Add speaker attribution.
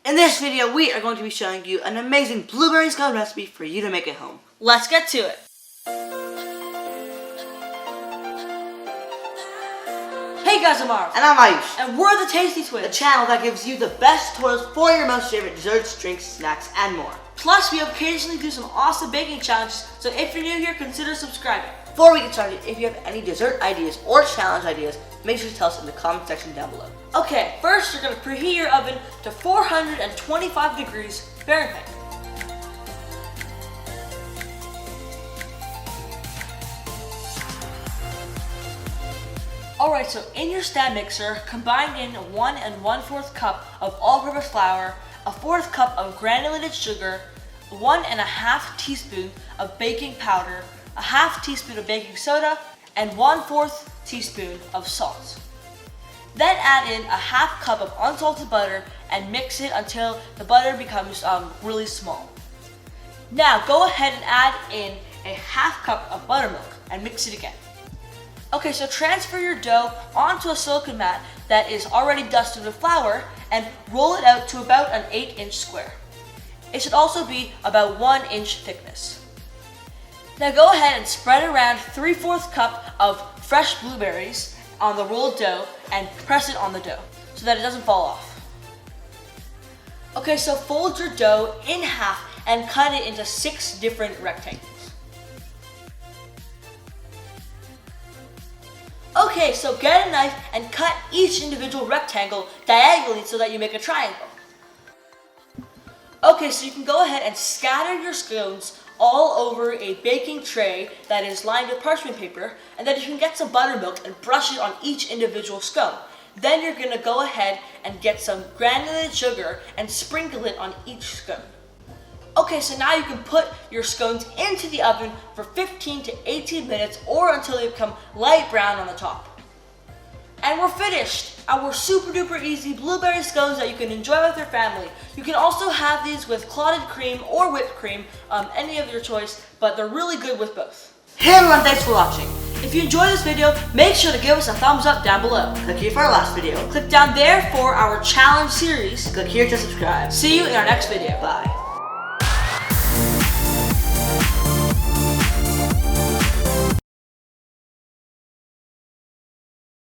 Speaker 1: In this video, we are going to be showing you an amazing blueberry scone recipe for you to make at home.
Speaker 2: Let's get to it. Hey guys, I'm Marv.
Speaker 1: And I'm Ayush.
Speaker 2: And we're the Tasty
Speaker 1: The
Speaker 2: Twins.
Speaker 1: channel that gives you the best tutorials for your most favorite desserts, drinks, snacks, and more.
Speaker 2: Plus, we occasionally do some awesome baking challenges, so if you're new here, consider subscribing.
Speaker 1: Before we get started, if you have any dessert ideas or challenge ideas, make sure to tell us in the comment section down below.
Speaker 2: Okay, first you're going to preheat your oven to 425 degrees Fahrenheit. Alright, so in your stand mixer, combine in 1 1/4 cup of all-purpose flour, a 1/4 cup of granulated sugar, 1 1/2 teaspoon of baking powder, a 1/2 teaspoon of baking soda, and 1/4 teaspoon of salt. Then add in a 1/2 cup of unsalted butter and mix it until the butter becomes really small. Now go ahead and add in a 1/2 cup of buttermilk and mix it again. Okay, so transfer your dough onto a silicone mat that is already dusted with flour and roll it out to about an 8-inch square. It should also be about 1 inch thickness. Now go ahead and spread around 3/4 cup of fresh blueberries on the rolled dough and press it on the dough so that it doesn't fall off. Okay, so fold your dough in half and cut it into 6 different rectangles. Okay, so get a knife and cut each individual rectangle diagonally so that you make a triangle. Okay, so you can go ahead and scatter your scones all over a baking tray that is lined with parchment paper, and then you can get some buttermilk and brush it on each individual scone. Then you're gonna go ahead and get some granulated sugar and sprinkle it on each scone. Okay, so now you can put your scones into the oven for 15 to 18 minutes or until they become light brown on the top. And we're finished! Our super duper easy blueberry scones that you can enjoy with your family. You can also have these with clotted cream or whipped cream, any of your choice, but they're really good with both.
Speaker 1: Hey everyone, thanks for watching.
Speaker 2: If you enjoyed this video, make sure to give us a thumbs up down below.
Speaker 1: Click here for our last video.
Speaker 2: Click down there for our challenge series.
Speaker 1: Click here to subscribe.
Speaker 2: See you in our next video.
Speaker 1: Bye.